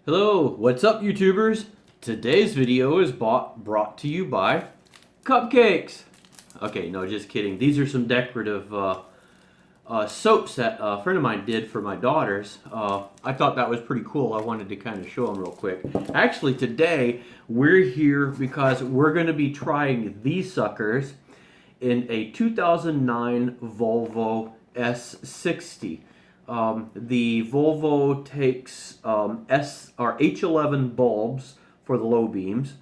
Hello, what's up YouTubers? Today's video is brought to you by Cupcakes. Okay, no, just kidding. These are some decorative soaps that a friend of mine did for my daughters. I thought that was pretty cool. I wanted to kind of show them real quick. Actually, today we're here because we're going to be trying these suckers in a 2009 Volvo S60. The Volvo takes H11 bulbs for the low beams,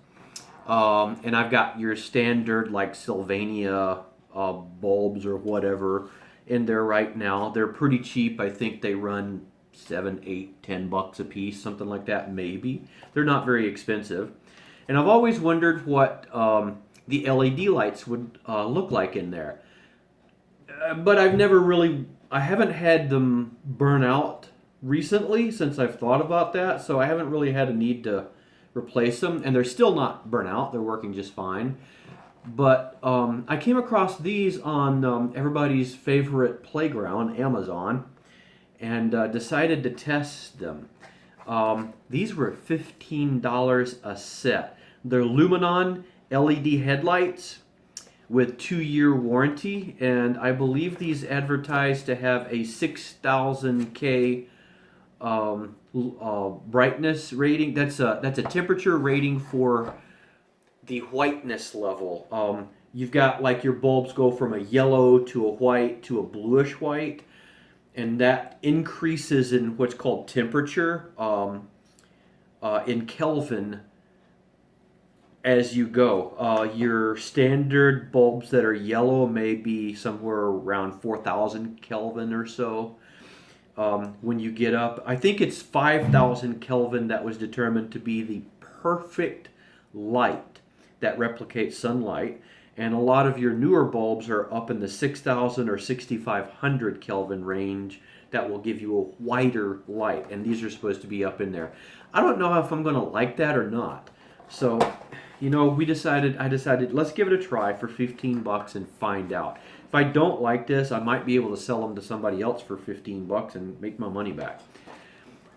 and I've got your standard like Sylvania bulbs or whatever in there right now. They're pretty cheap. I think they run 7, 8, $10 a piece, something like that. Maybe they're not very expensive. And I've always wondered what the LED lights would look like in there. But I haven't had them burn out recently since I've thought about that, so I haven't really had a need to replace them, and they're still not burnt out. They're working just fine. But I came across these on everybody's favorite playground, Amazon, and decided to test them. These were $15 a set. They're Luminon LED headlights with 2-year warranty, and I believe these advertise to have a 6000K brightness rating. That's a temperature rating for the whiteness level. You've got like your bulbs go from a yellow to a white to a bluish white, and that increases in what's called temperature in Kelvin as you go. Your standard bulbs that are yellow may be somewhere around 4,000 Kelvin or so. When you get up, I think it's 5,000 Kelvin that was determined to be the perfect light that replicates sunlight. And a lot of your newer bulbs are up in the 6,000 or 6,500 Kelvin range that will give you a whiter light. And these are supposed to be up in there. I don't know if I'm going to like that or not. So, I decided let's give it a try for $15 and find out. If I don't like this, I might be able to sell them to somebody else for $15 and make my money back.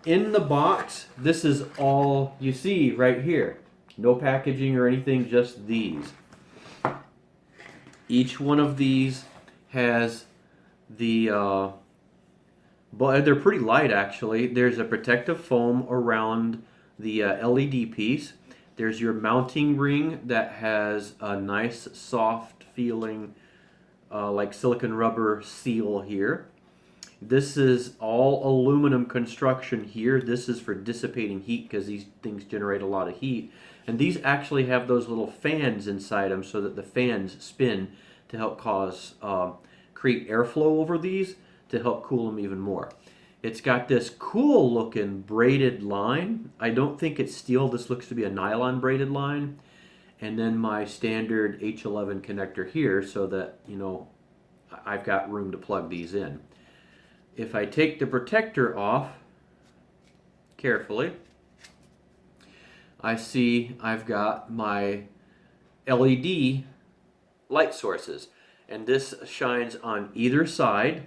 In the box, this is all you see right here. No packaging or anything, just these. Each one of these has but they're pretty light actually. There's a protective foam around the LED piece. There's your mounting ring that has a nice soft feeling like silicone rubber seal here. This is all aluminum construction here. This is for dissipating heat because these things generate a lot of heat. And these actually have those little fans inside them so that the fans spin to help create airflow over these to help cool them even more. It's got this cool looking braided line. I don't think it's steel. This looks to be a nylon braided line. And then my standard H11 connector here so that, I've got room to plug these in. If I take the protector off carefully, I see I've got my LED light sources. And this shines on either side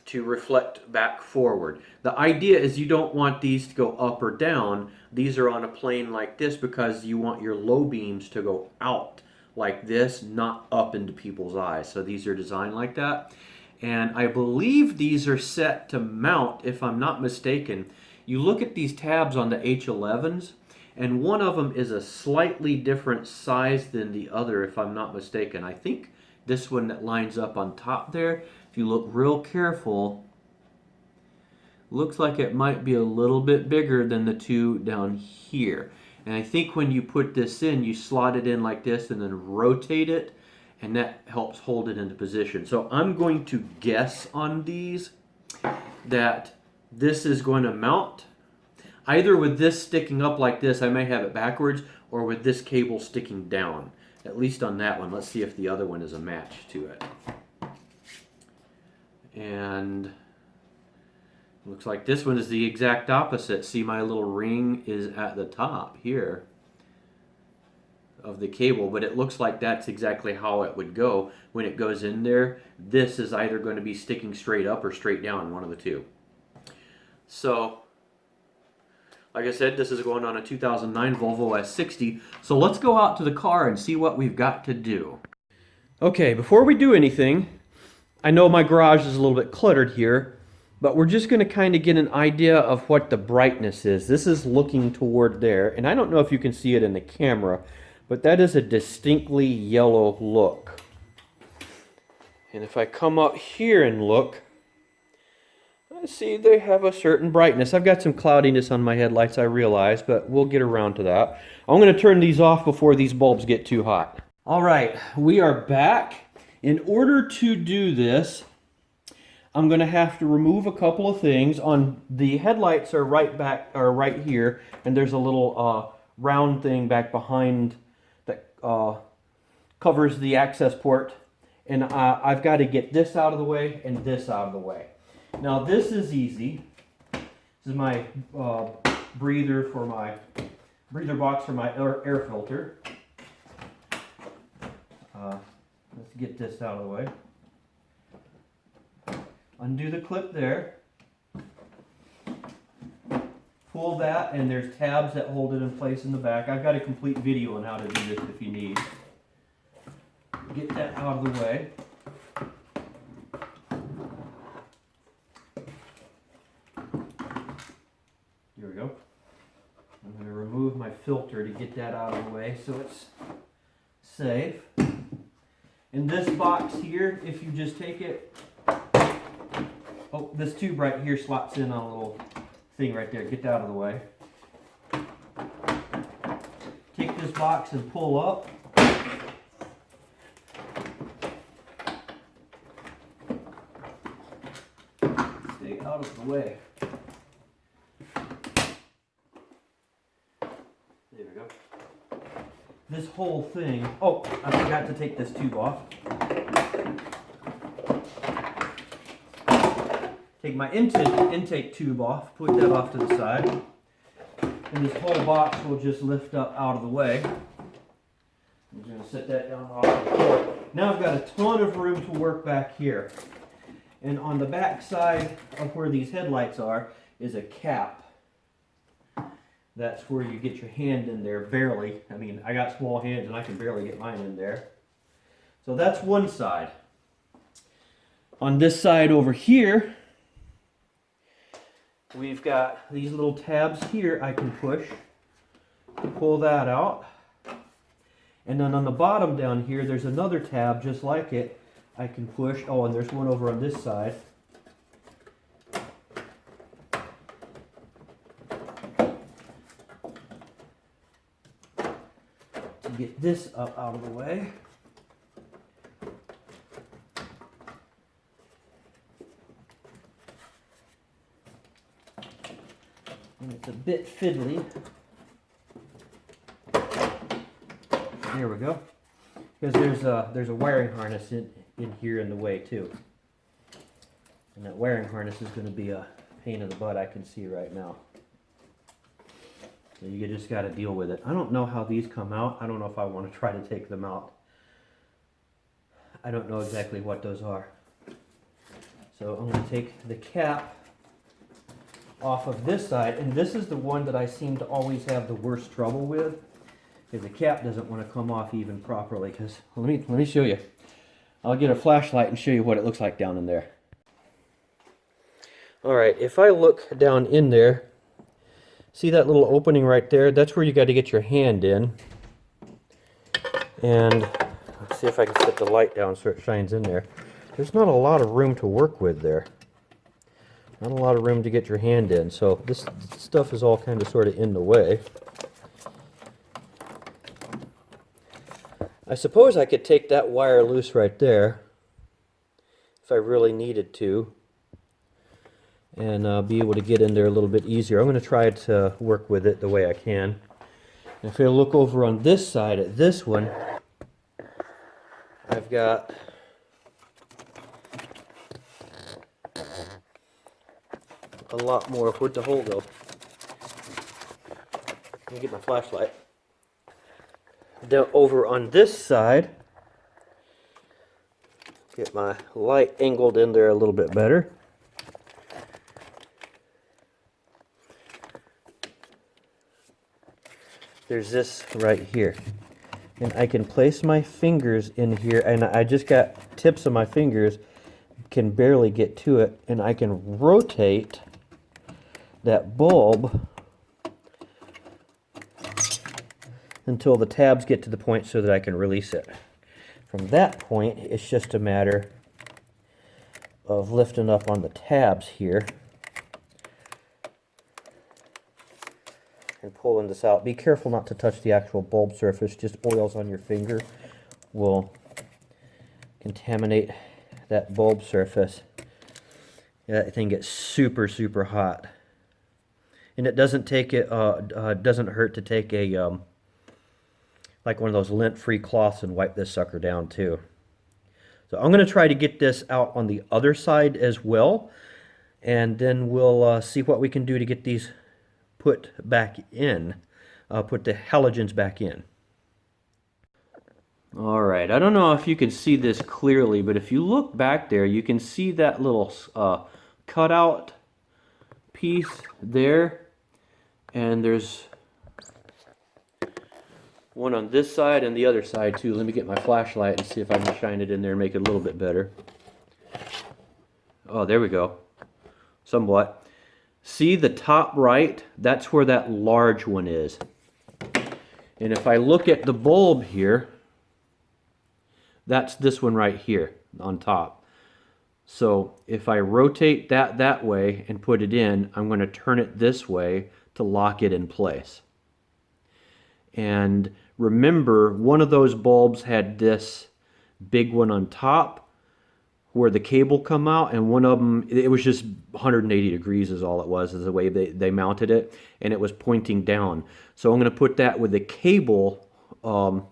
to reflect back forward. The idea is you don't want these to go up or down. These are on a plane like this because you want your low beams to go out like this, not up into people's eyes. So these are designed like that. And I believe these are set to mount, if I'm not mistaken. You look at these tabs on the H11s, and one of them is a slightly different size than the other, if I'm not mistaken. I think this one that lines up on top there, if you look real careful, looks like it might be a little bit bigger than the two down here. And I think when you put this in, you slot it in like this and then rotate it, and that helps hold it into position. So I'm going to guess on these that this is going to mount either with this sticking up like this, I may have it backwards, or with this cable sticking down. At least on that one. Let's see if the other one is a match to it. And looks like this one is the exact opposite. See, my little ring is at the top here of the cable, but it looks like that's exactly how it would go when it goes in there. This is either going to be sticking straight up or straight down, one of the two. So Like I said, this is going on a 2009 Volvo S60. So let's go out to the car and see what we've got to do. Okay, before we do anything, I know my garage is a little bit cluttered here, but we're just going to kind of get an idea of what the brightness is. This is looking toward there, and I don't know if you can see it in the camera, but that is a distinctly yellow look. And if I come up here and look, I see they have a certain brightness. I've got some cloudiness on my headlights, I realize, but we'll get around to that. I'm going to turn these off before these bulbs get too hot. All right, we are back. In order to do this, I'm going to have to remove a couple of things. On the headlights are right here, and there's a little round thing back behind that covers the access port. And I've got to get this out of the way and this out of the way. Now this is easy. This is my breather box for my air filter. Let's get this out of the way. Undo the clip there. Pull that, and there's tabs that hold it in place in the back. I've got a complete video on how to do this if you need. Get that out of the way. Here we go. I'm going to remove my filter to get that out of the way so it's safe. In this box here, if you just take it, oh, this tube right here slots in on a little thing right there. Get that out of the way. Take this box and pull up. Stay out of the way. There we go. This whole thing, oh, I forgot to take this tube off. Take my intake tube off, put that off to the side, and this whole box will just lift up out of the way. I'm just going to set that down off the floor. Now I've got a ton of room to work back here. And on the back side of where these headlights are is a cap. That's where you get your hand in there, barely. I mean, I got small hands and I can barely get mine in there. So that's one side. On this side over here, we've got these little tabs here I can push to pull that out. And then on the bottom down here, there's another tab just like it I can push. Oh, and there's one over on this side. To get this up out of the way. And it's a bit fiddly. There we go. Because there's a wiring harness in here in the way too. And that wiring harness is going to be a pain in the butt, I can see right now. So you just got to deal with it. I don't know how these come out. I don't know if I want to try to take them out. I don't know exactly what those are. So I'm going to take the cap off of this side, and this is the one that I seem to always have the worst trouble with, because the cap doesn't want to come off even properly. Because let me show you. I'll get a flashlight and show you what it looks like down in there. All right, if I look down in there, see that little opening right there? That's where you got to get your hand in. And let's see if I can set the light down so it shines in there. There's not a lot of room to work with there. Not a lot of room to get your hand in, so this stuff is all kind of sort of in the way. I suppose I could take that wire loose right there if I really needed to, and be able to get in there a little bit easier. I'm going to try to work with it the way I can. And if I look over on this side at this one, I've got a lot more. Where'd the hole go? Let me get my flashlight. Down over on this side, get my light angled in there a little bit better. there's this right here. And I can place my fingers in here, and I just got tips of my fingers, can barely get to it, and I can rotate that bulb until the tabs get to the point so that I can release it. From that point, it's just a matter of lifting up on the tabs here and pulling this out. Be careful not to touch the actual bulb surface. Just oils on your finger will contaminate that bulb surface. That thing gets super, super hot. And it doesn't take it, doesn't hurt to take a, like one of those lint-free cloths and wipe this sucker down too. So I'm going to try to get this out on the other side as well, and then we'll see what we can do to get these put back in, put the halogens back in. All right, I don't know if you can see this clearly, but if you look back there, you can see that little cutout piece there, and there's one on this side and the other side too. Let me get my flashlight and see if I can shine it in there and make it a little bit better. Oh, there we go. Somewhat. See the top right? That's where that large one is. And if I look at the bulb here, that's this one right here on top. So if I rotate that way and put it in, I'm going to turn it this way to lock it in place. And remember, one of those bulbs had this big one on top where the cable come out, and one of them, it was just 180 degrees is all it was, is the way they mounted it, and it was pointing down. So I'm going to put that with the cable, or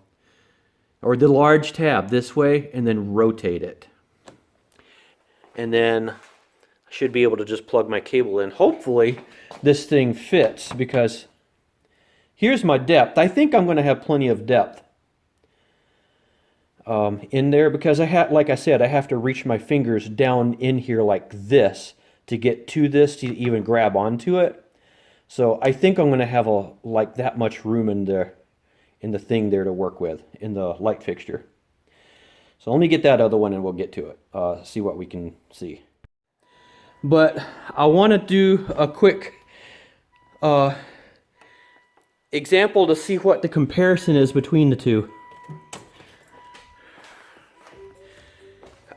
the large tab this way, and then rotate it. And then I should be able to just plug my cable in. Hopefully this thing fits, because here's my depth. I think I'm going to have plenty of depth in there, because like I said, I have to reach my fingers down in here like this to get to this, to even grab onto it. So I think I'm going to have like that much room in there, in the thing there to work with, in the light fixture. So let me get that other one and we'll get to it, see what we can see. But I want to do a quick example to see what the comparison is between the two.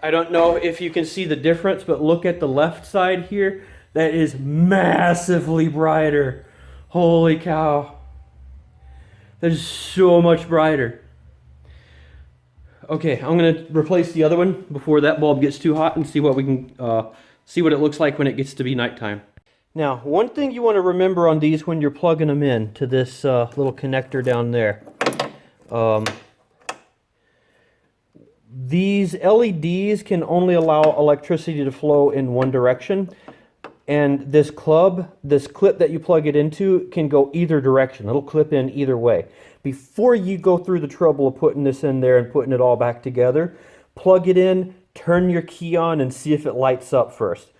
I don't know if you can see the difference, but look at the left side here. That is massively brighter. Holy cow. That is so much brighter. Okay, I'm going to replace the other one before that bulb gets too hot and see what we can see what it looks like when it gets to be nighttime. Now, one thing you want to remember on these when you're plugging them in to this little connector down there. These LEDs can only allow electricity to flow in one direction. And this clip that you plug it into can go either direction. It'll clip in either way. Before you go through the trouble of putting this in there and putting it all back together, plug it in, turn your key on, and see if it lights up first.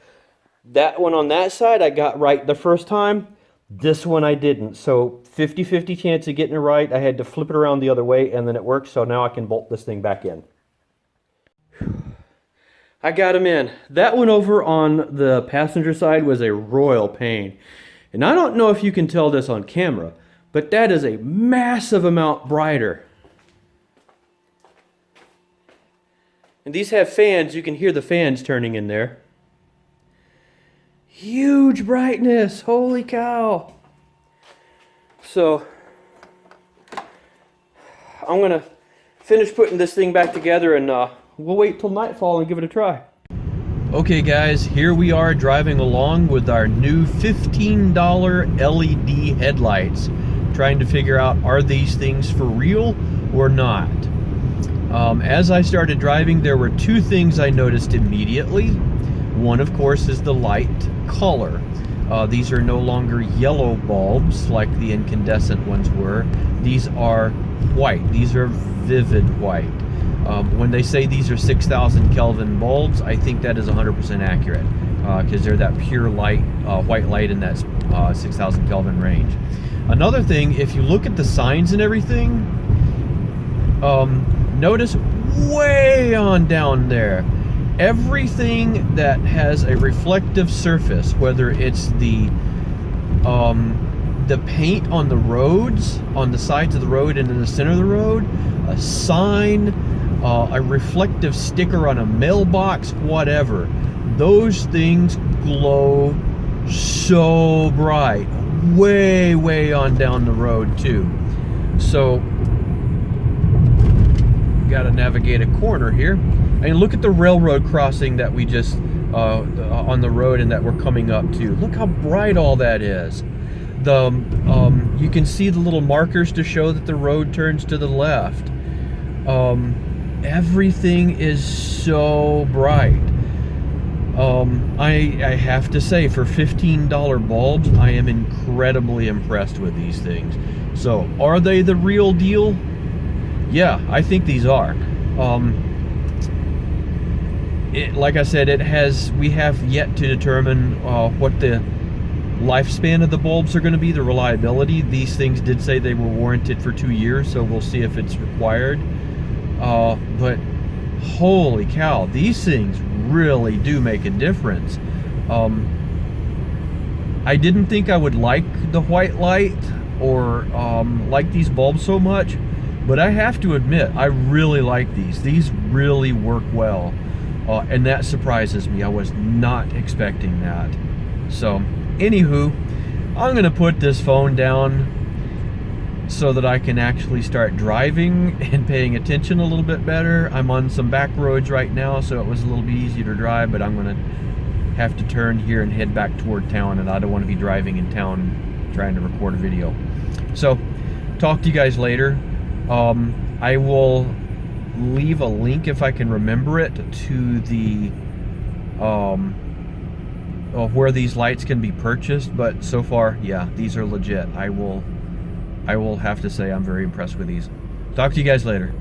That one on that side I got right the first time. This one I didn't. So 50-50 chance of getting it right. I had to flip it around the other way and then it worked. So now I can bolt this thing back in. I got him in. That one over on the passenger side was a royal pain. And I don't know if you can tell this on camera, but that is a massive amount brighter. And these have fans. You can hear the fans turning in there. Huge brightness. Holy cow. So I'm going to finish putting this thing back together, and we'll wait till nightfall and give it a try. Okay guys, here we are driving along with our new $15 LED headlights, trying to figure out, are these things for real or not? As I started driving, there were two things I noticed immediately. One, of course, is the light color. These are no longer yellow bulbs like the incandescent ones were. These are white. These are vivid white. When they say these are 6,000 Kelvin bulbs, I think that is 100% accurate, because they're that pure light, white light in that 6,000 Kelvin range. Another thing, if you look at the signs and everything, notice way on down there, everything that has a reflective surface, whether it's the paint on the roads, on the sides of the road and in the center of the road, a sign, a reflective sticker on a mailbox, whatever, those things glow so bright, way on down the road too. So gotta navigate a corner here. I mean, look at the railroad crossing that we just on the road and that we're coming up to. Look how bright all that is. You can see the little markers to show that the road turns to the left. Everything is so bright. I have to say, for $15 bulbs, I am incredibly impressed with these things. So, are they the real deal? Yeah, I think these are. Like I said, we have yet to determine what the lifespan of the bulbs are going to be, the reliability. These things did say they were warranted for 2 years, so we'll see if it's required. But holy cow, these things really do make a difference. I didn't think I would like the white light or like these bulbs so much, but I have to admit, I really like these. These really work well, and that surprises me. I was not expecting that. So, anywho, I'm gonna put this phone down so that I can actually start driving and paying attention a little bit better. I'm on some back roads right now, so it was a little bit easier to drive, but I'm gonna have to turn here and head back toward town, and I don't want to be driving in town trying to record a video. So, talk to you guys later. I will leave a link, if I can remember it, to the where these lights can be purchased, but so far, yeah, these are legit. I will have to say I'm very impressed with these. Talk to you guys later.